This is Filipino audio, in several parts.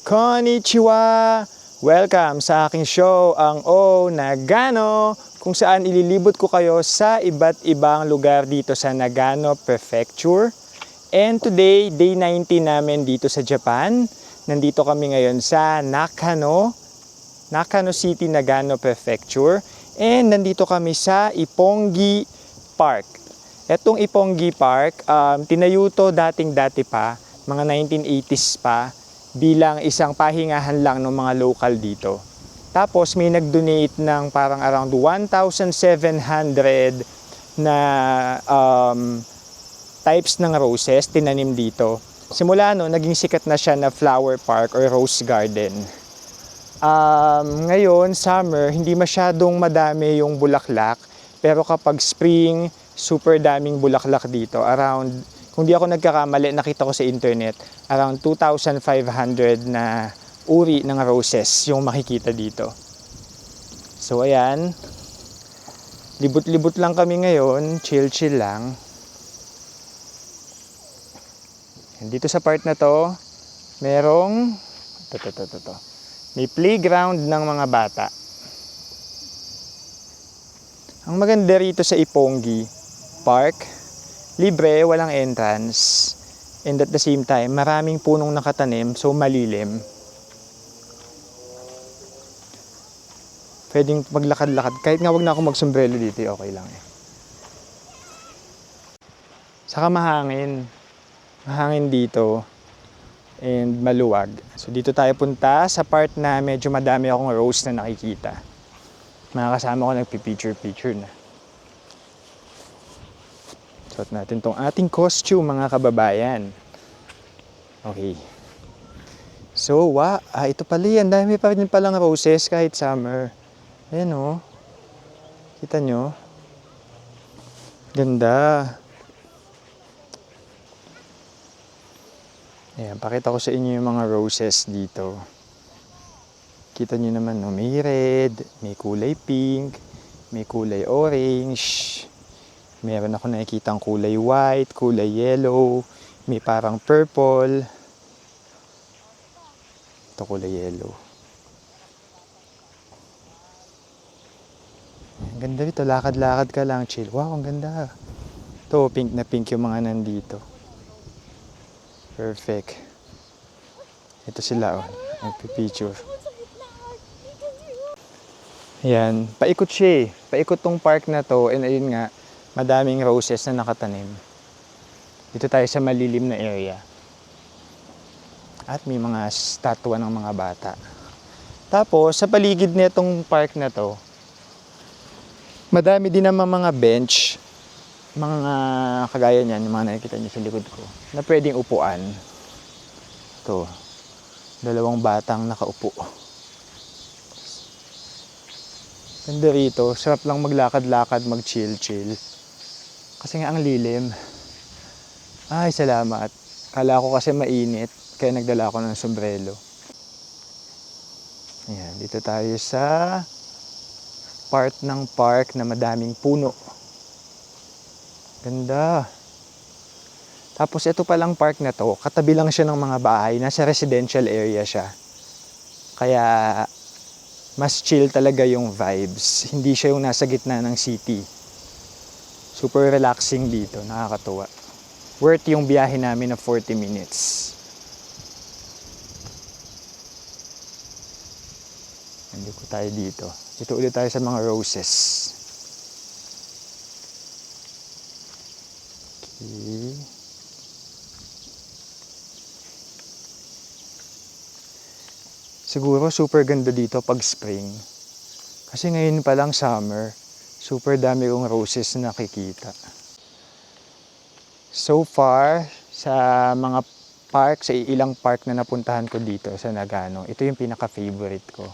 Konnichiwa! Welcome sa aking show, ang O Nagano, kung saan ililibot ko kayo sa iba't ibang lugar dito sa Nagano Prefecture. And today, day 90 namin dito sa Japan. Nandito kami ngayon sa Nakano City, Nagano Prefecture. And nandito kami sa Ippongi Park. Etong Ippongi Park, tinayo to dating-dati pa, mga 1980s pa, bilang isang pahingahan lang ng mga local dito. Tapos may nag-donate ng parang around 1,700 na types ng roses tinanim dito. Simula no, naging sikat na siya na flower park or rose garden. Ngayon, summer, hindi masyadong madami yung bulaklak. Pero kapag spring, super daming bulaklak dito. Around, kung di ako nagkakamali, nakita ko sa internet, around 2,500 na uri ng roses yung makikita dito. So ayan, libot-libot lang kami ngayon, chill-chill lang. Dito sa part na to, merong may playground ng mga bata. Ang maganda rito sa Ippongi Park, libre, walang entrance. And at the same time, maraming punong nakatanim, so malilim. Pwedeng maglakad-lakad. Kahit nga wag na ako magsombrelo dito, okay lang eh. Saka mahangin. Mahangin dito. And maluwag. So dito tayo punta sa part na medyo madami akong rose na nakikita. Mga kasama ko nagpipicture-picture na. Suot natin tong ating costume, mga kababayan. Okay. So, ito pala yan. Dami pa rin palang roses kahit summer. Ayan o. Kita nyo? Ganda. Ayan, pakita ko sa inyo yung mga roses dito. Kita nyo naman, no? May red, may kulay pink, may kulay orange. Meron ako nakikitang kulay white, kulay yellow, may parang purple. Ito kulay yellow. Ang ganda dito, lakad-lakad ka lang, chill. Wow, ang ganda. Ito, pink na pink yung mga nandito. Perfect. Ito sila, oh. Nagpipicture. Ayan, paikot siya eh. Paikot tong park na to, and ayun nga, madaming roses na nakatanim. Dito tayo sa malilim na area. At may mga statwa ng mga bata. Tapos, sa paligid nitong park na to, madami din naman mga bench, mga kagaya niyan, yung mga nakikita niyo sa likod ko, na pwedeng upuan. Ito, dalawang batang nakaupo. Ganda rito, sarap lang maglakad-lakad, mag-chill-chill. Kasi nga ang lilim. Ay, salamat. Kala ko kasi mainit, kaya nagdala ako ng sombrero. Ayan, dito tayo sa part ng park na madaming puno. Ganda. Tapos ito palang park na to, katabi lang siya ng mga bahay, nasa residential area siya. Kaya mas chill talaga yung vibes. Hindi siya yung nasa gitna ng city. Super relaxing dito, nakakatuwa. Worth yung biyahe namin na 40 minutes. Hindi ko tayo dito. Dito ulit tayo sa mga roses. Okay. Siguro super ganda dito pag spring. Kasi ngayon pa lang summer, super dami kong roses na nakikita. So far, sa mga park, sa ilang park na napuntahan ko dito sa Nagano, ito yung pinaka-favorite ko.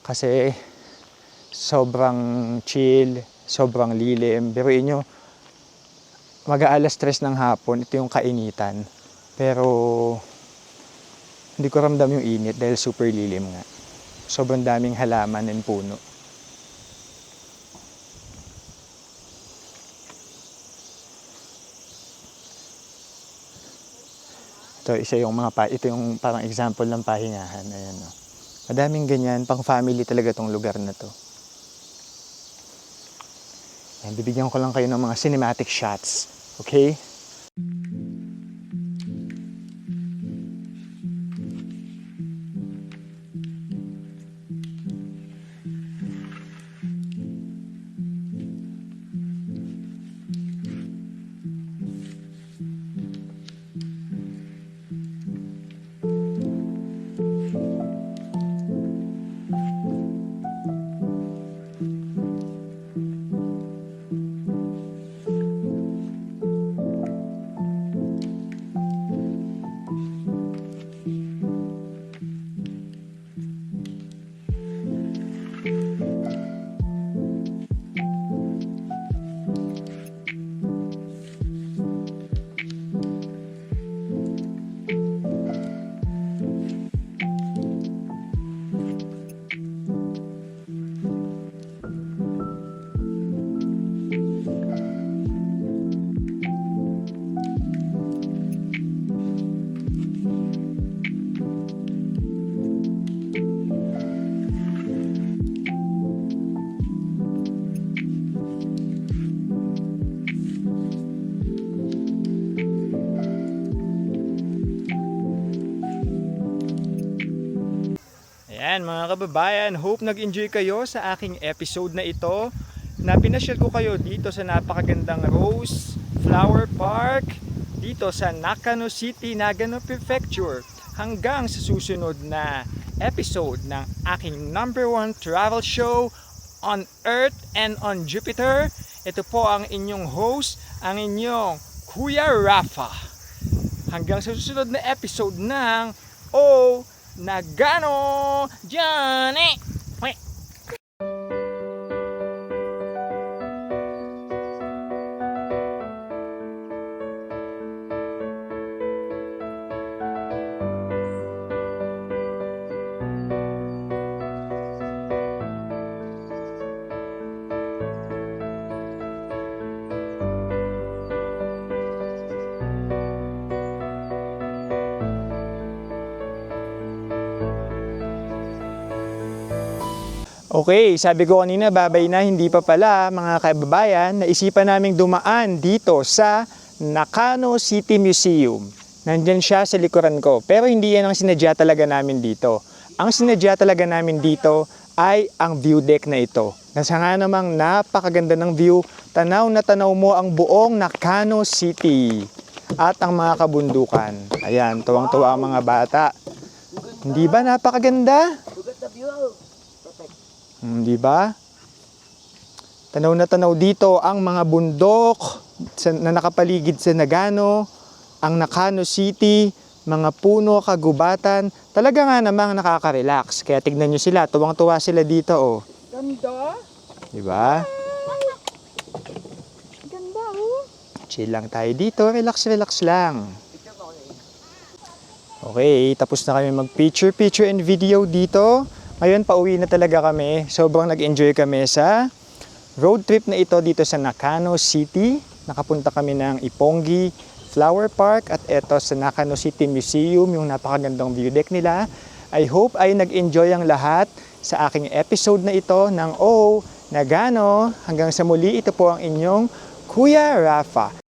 Kasi sobrang chill, sobrang lilim. Biruin nyo, mag-aalas 3 ng hapon, ito yung kainitan. Pero hindi ko ramdam yung init dahil super lilim nga. Sobrang daming halaman and puno. Ito yung parang example ng pahingahan. Ayan, no? Madaming ganyan, pang family talaga tong lugar na to. Ayan, bibigyan ko lang kayo ng mga cinematic shots. Okay? Ayan mga kababayan, hope nag-enjoy kayo sa aking episode na ito na pinasyal ko kayo dito sa napakagandang Rose Flower Park dito sa Nakano City, Nagano Prefecture. Hanggang sa susunod na episode ng aking #1 travel show on Earth and on Jupiter. Ito po ang inyong host, ang inyong Kuya Rafa. Hanggang sa susunod na episode ng Nagano Johnny. Okay, sabi ko kanina babay na, hindi pa pala mga kababayan. Naisipan naming dumaan dito sa Nakano City Museum. Nandyan siya sa likuran ko. Pero hindi yan ang sinadya talaga namin dito. Ang sinadya talaga namin dito ay ang view deck na ito. Nasa nga namang napakaganda ng view. Tanaw na tanaw mo ang buong Nakano City at ang mga kabundukan. Ayan, tuwang-tuwa ang mga bata. Hindi ba napakaganda? Di ba? Tanaw na tanaw dito ang mga bundok na nakapaligid sa Nagano, ang Nakano City, mga puno, kagubatan. Talaga nga namang nakaka-relax. Kaya tignan nyo sila, tuwang-tuwa sila dito, oh. Ganda. Di ba? Ganda, oh. Chill lang tayo dito, relax lang. Okay, tapos na kami mag-picture and video dito. Ngayon, pauwi na talaga kami. Sobrang nag-enjoy kami sa road trip na ito dito sa Nakano City. Nakapunta kami ng Ipongi Flower Park at eto sa Nakano City Museum, yung napakagandang view deck nila. I hope ay nag-enjoy ang lahat sa aking episode na ito ng Nagano. Hanggang sa muli, ito po ang inyong Kuya Rafa.